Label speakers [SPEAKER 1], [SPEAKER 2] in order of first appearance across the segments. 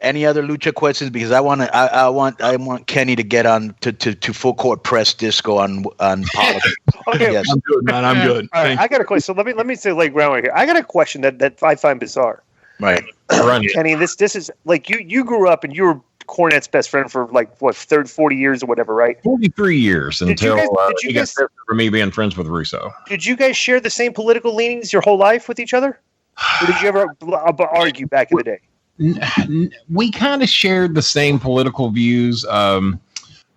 [SPEAKER 1] Any other lucha questions? Because I want Kenny to get on to full court press disco on politics.
[SPEAKER 2] Okay,
[SPEAKER 1] Yes.
[SPEAKER 3] I'm good, man. I'm good.
[SPEAKER 2] All right, I got a question. So let me say like groundwork here. I got a question that I find bizarre.
[SPEAKER 1] Right.
[SPEAKER 2] Kenny, this is like you grew up and you were Cornette's best friend for like what 40 years or whatever, right?
[SPEAKER 4] 43 years until
[SPEAKER 2] you
[SPEAKER 4] he got tested for me being friends with Russo.
[SPEAKER 2] Did you guys share the same political leanings your whole life with each other? Or did you ever argue back in the day?
[SPEAKER 4] We kind of shared the same political views.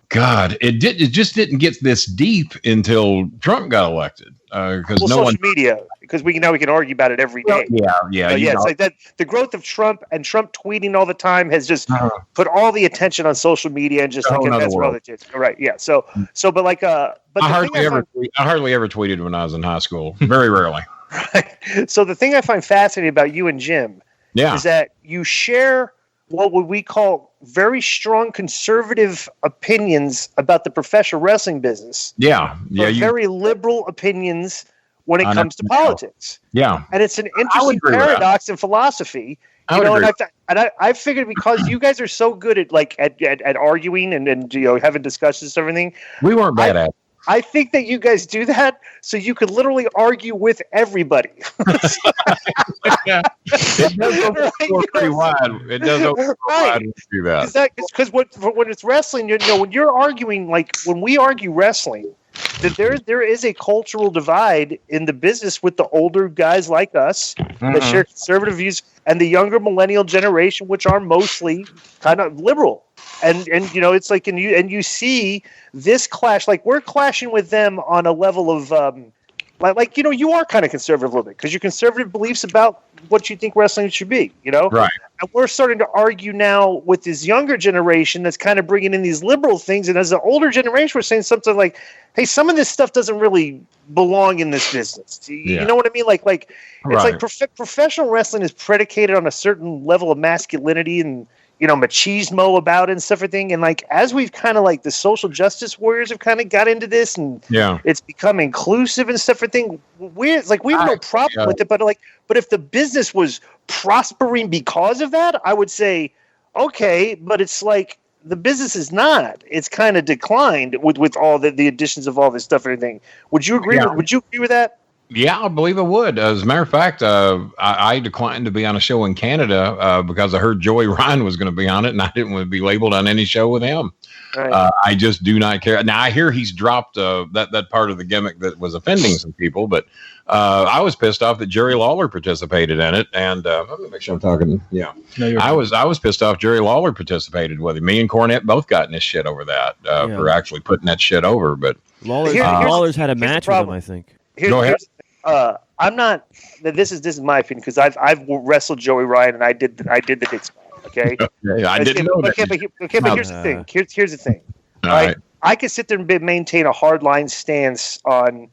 [SPEAKER 4] God, it just didn't get this deep until Trump got elected. Because
[SPEAKER 2] social media, because we can argue about it every day.
[SPEAKER 4] Yeah.
[SPEAKER 2] It's like that. The growth of Trump and Trump tweeting all the time has just put all the attention on social media and just like that's what it is. Right? Yeah. So, but like, but
[SPEAKER 4] I hardly ever tweeted when I was in high school. Very rarely.
[SPEAKER 2] Right. So the thing I find fascinating about you and Jim, is that you share what would we call very strong conservative opinions about the professional wrestling business. Very liberal opinions when it comes to politics.
[SPEAKER 4] Yeah.
[SPEAKER 2] And it's an interesting paradox in philosophy. I figured because you guys are so good at arguing and having discussions and everything.
[SPEAKER 4] We weren't bad at it.
[SPEAKER 2] I think that you guys do that so you could literally argue with everybody.
[SPEAKER 4] It does go pretty wide. It does go wide to do that.
[SPEAKER 2] Because when it's wrestling, when you're arguing, like when we argue wrestling, that there is a cultural divide in the business with the older guys like us that share conservative views and the younger millennial generation, which are mostly kind of liberal. And it's like and you see this clash, like we're clashing with them on a level of you are kind of conservative a little bit because your conservative beliefs about what you think wrestling should be,
[SPEAKER 4] right?
[SPEAKER 2] And we're starting to argue now with this younger generation that's kind of bringing in these liberal things, and as the older generation, we're saying something like, "Hey, some of this stuff doesn't really belong in this business." You know what I mean? Like it's like professional wrestling is predicated on a certain level of masculinity and machismo about it and stuff, everything. And like, as we've kind of like the social justice warriors have kind of got into this and it's become inclusive and stuff, everything. We have no problem with it, but if the business was prospering because of that, I would say, okay, but it's like the business is not. It's kind of declined with all the additions of all this stuff and everything. Would you agree? Would you agree with that?
[SPEAKER 4] Yeah, I believe I would. As a matter of fact, I declined to be on a show in Canada because I heard Joey Ryan was going to be on it, and I didn't want to be labeled on any show with him. Right. I just do not care. Now, I hear he's dropped that part of the gimmick that was offending some people, but I was pissed off that Jerry Lawler participated in it, and let me make sure I'm talking. Yeah, no, I was pissed off Jerry Lawler participated with it. Me and Cornette both got in this shit over that for actually putting that shit over. But
[SPEAKER 5] Lawler's had a match with him, I think.
[SPEAKER 4] Go ahead.
[SPEAKER 2] I'm not. This is my opinion because I've wrestled Joey Ryan and I did the X-Pac. Okay.
[SPEAKER 4] I didn't know that.
[SPEAKER 2] Okay, but here's the thing. Here's the thing.
[SPEAKER 4] Right.
[SPEAKER 2] I can sit there and maintain a hardline stance on.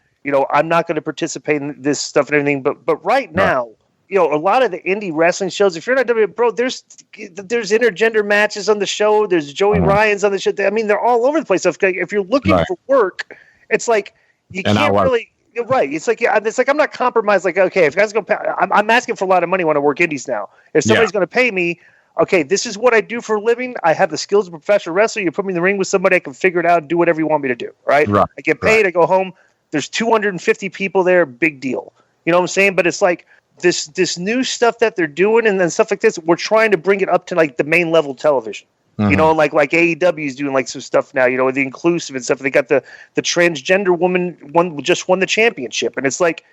[SPEAKER 2] I'm not going to participate in this stuff and everything. But right now, a lot of the indie wrestling shows. If you're not WWE, bro, there's intergender matches on the show. There's Joey Ryan's on the show. I mean, they're all over the place. If you're looking for work, it's like you can't really. You're right. It's like I'm not compromised. Like, okay, if guys going to pay, I'm asking for a lot of money when I work indies now. If somebody's going to pay me, okay, this is what I do for a living. I have the skills of a professional wrestler. You put me in the ring with somebody, I can figure it out and do whatever you want me to do. Right? I get paid. I go home. There's 250 people there. Big deal. You know what I'm saying? But it's like this new stuff that they're doing and then stuff like this. We're trying to bring it up to like the main level television. Like AEW is doing like some stuff now, the inclusive and stuff. They got the transgender woman just won the championship. And it's like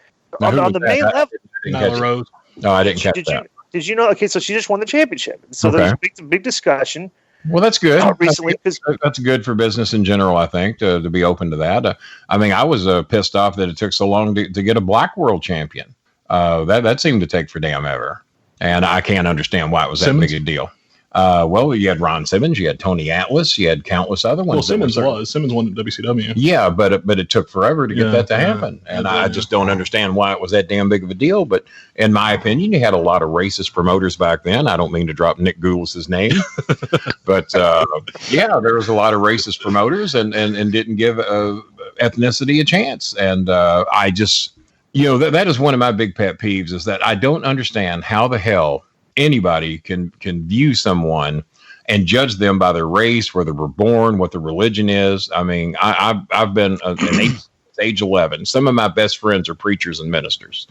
[SPEAKER 2] on the main level.
[SPEAKER 4] No, I didn't catch that.
[SPEAKER 2] Did you know? Okay, so she just won the championship. So there's a big discussion.
[SPEAKER 4] Well, that's good.
[SPEAKER 2] Recently,
[SPEAKER 4] that's good for business in general, I think, to be open to that. I mean, I was pissed off that it took so long to get a black world champion. That seemed to take for damn ever. And I can't understand why it was that big a deal. Well, you had Ron Simmons, you had Tony Atlas, you had countless other ones.
[SPEAKER 3] Well, Simmons won at WCW.
[SPEAKER 4] Yeah, but it took forever to get that to happen, and I just don't understand why it was that damn big of a deal. But in my opinion, you had a lot of racist promoters back then. I don't mean to drop Nick Goulas's name, but there was a lot of racist promoters and didn't give ethnicity a chance, and I just that is one of my big pet peeves is that I don't understand how the hell anybody can view someone and judge them by their race, where they were born, what their religion is. I mean, I've been an atheist since age 11. Some of my best friends are preachers and ministers.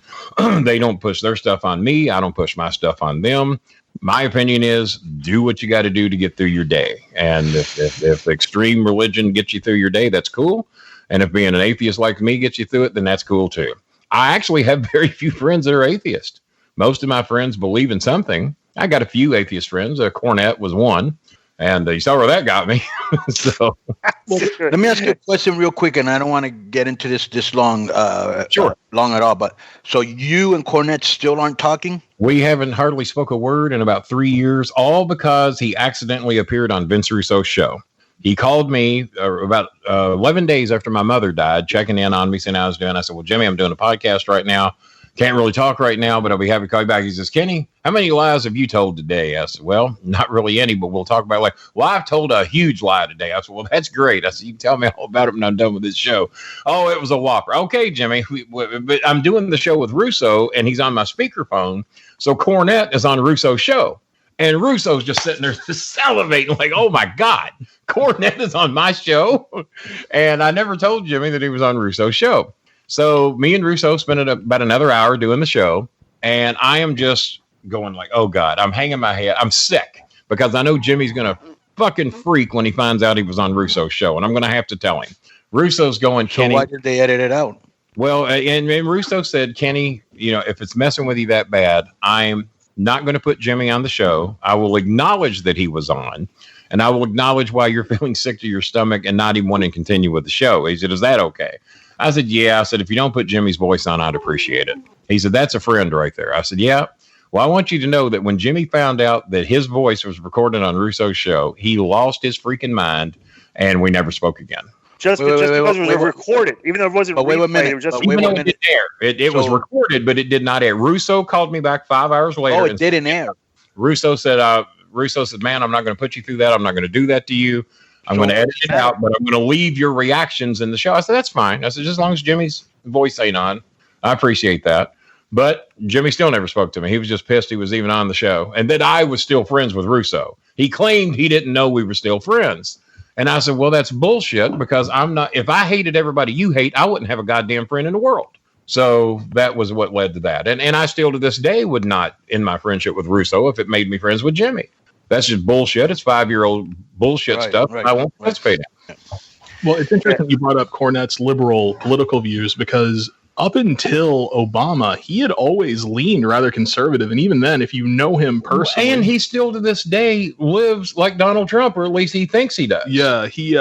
[SPEAKER 4] They don't push their stuff on me. I don't push my stuff on them. My opinion is do what you got to do to get through your day. And if extreme religion gets you through your day, that's cool. And if being an atheist like me gets you through it, then that's cool too. I actually have very few friends that are atheist. Most of my friends believe in something. I got a few atheist friends. Cornette was one. And you saw where that got me. So,
[SPEAKER 1] let me ask you a question real quick, and I don't want to get into this long, long at all. But so you and Cornette still aren't talking?
[SPEAKER 4] We haven't hardly spoke a word in about 3 years, all because he accidentally appeared on Vince Russo's show. He called me about 11 days after my mother died, checking in on me, saying how I was doing. I said, well, Jimmy, I'm doing a podcast right now. Can't really talk right now, but I'll be happy to call you back. He says, Kenny, how many lies have you told today? I said, well, not really any, but we'll talk about it later. Well, I've told a huge lie today. I said, well, that's great. I said, you can tell me all about it when I'm done with this show. Oh, it was a whopper. Okay, Jimmy, but I'm doing the show with Russo, and he's on my speakerphone. So Cornette is on Russo's show. And Russo's just sitting there salivating like, oh, my God, Cornette is on my show. And I never told Jimmy that he was on Russo's show. So me and Russo spent about another hour doing the show, and I am just going like, oh, God, I'm hanging my head. I'm sick because I know Jimmy's going to fucking freak when he finds out he was on Russo's show, and I'm going to have to tell him. Russo's going, Kenny.
[SPEAKER 1] So why did they edit it out?
[SPEAKER 4] Well, and Russo said, Kenny, if it's messing with you that bad, I'm not going to put Jimmy on the show. I will acknowledge that he was on, and I will acknowledge why you're feeling sick to your stomach and not even wanting to continue with the show. He said, is that okay? I said, yeah. I said, if you don't put Jimmy's voice on, I'd appreciate it. He said, that's a friend right there. I said, yeah. Well, I want you to know that when Jimmy found out that his voice was recorded on Russo's show, he lost his freaking mind, and we never spoke again.
[SPEAKER 2] Just because it was recorded, even though it wasn't replayed, it was just
[SPEAKER 4] even though it didn't air. It was recorded, but it did not air. Russo called me back 5 hours later.
[SPEAKER 1] Oh, it didn't air.
[SPEAKER 4] Russo said, man, I'm not going to put you through that. I'm not going to do that to you. I'm going to edit it out, but I'm going to leave your reactions in the show. I said, that's fine. I said, just as long as Jimmy's voice ain't on, I appreciate that. But Jimmy still never spoke to me. He was just pissed he was even on the show. And that I was still friends with Russo. He claimed he didn't know we were still friends. And I said, well, that's bullshit because I'm not. If I hated everybody you hate, I wouldn't have a goddamn friend in the world. So that was what led to that. And I still to this day would not end my friendship with Russo if it made me friends with Jimmy. That's just bullshit. It's 5-year-old bullshit stuff. Right, I won't participate in.
[SPEAKER 3] Well, it's interesting you brought up Cornette's liberal political views because up until Obama, he had always leaned rather conservative. And even then, if you know him personally.
[SPEAKER 4] And he still to this day lives like Donald Trump, or at least he thinks he does.
[SPEAKER 3] Yeah, he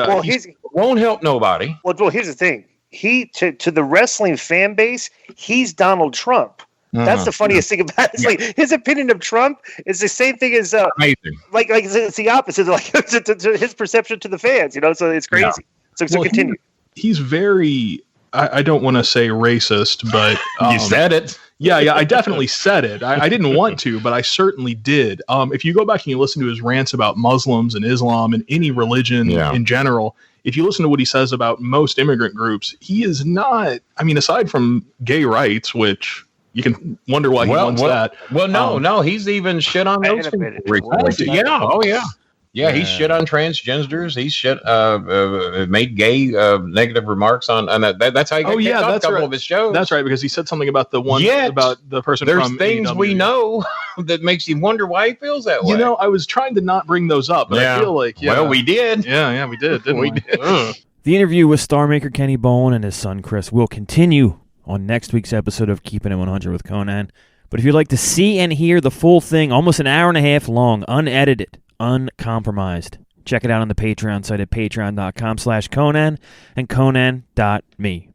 [SPEAKER 4] won't help nobody.
[SPEAKER 2] Well, here's the thing. To the wrestling fan base, he's Donald Trump. That's the funniest thing about it. It's like his opinion of Trump is the same thing as
[SPEAKER 4] amazing.
[SPEAKER 2] Like it's the opposite. Like to his perception to the fans, So it's crazy. Yeah. So continue.
[SPEAKER 3] He's very. I don't want to say racist, but
[SPEAKER 4] you said it.
[SPEAKER 3] Yeah, I definitely said it. I didn't want to, but I certainly did. If you go back and you listen to his rants about Muslims and Islam and any religion in general, if you listen to what he says about most immigrant groups, he is not. I mean, aside from gay rights, which. You can wonder why he wants that.
[SPEAKER 4] Well, no, he's even shit on those people. Yeah, oh yeah. Yeah, he's shit on transgenders. He's shit, made gay negative remarks on that. That's how he got kicked off a couple of his shows.
[SPEAKER 3] That's right, because he said something about the one about the person
[SPEAKER 4] there's
[SPEAKER 3] from
[SPEAKER 4] things
[SPEAKER 3] AEW.
[SPEAKER 4] We know that makes you wonder why he feels that way.
[SPEAKER 3] I was trying to not bring those up, but I feel like
[SPEAKER 4] well, we did.
[SPEAKER 3] Yeah, we did, didn't we?
[SPEAKER 4] Did.
[SPEAKER 5] The interview with Star Maker Kenny Bolin and his son Chris will continue on next week's episode of Keeping It 100 with Conan. But if you'd like to see and hear the full thing, almost an hour and a half long, unedited, uncompromised, check it out on the Patreon site at patreon.com/Conan and Conan.me.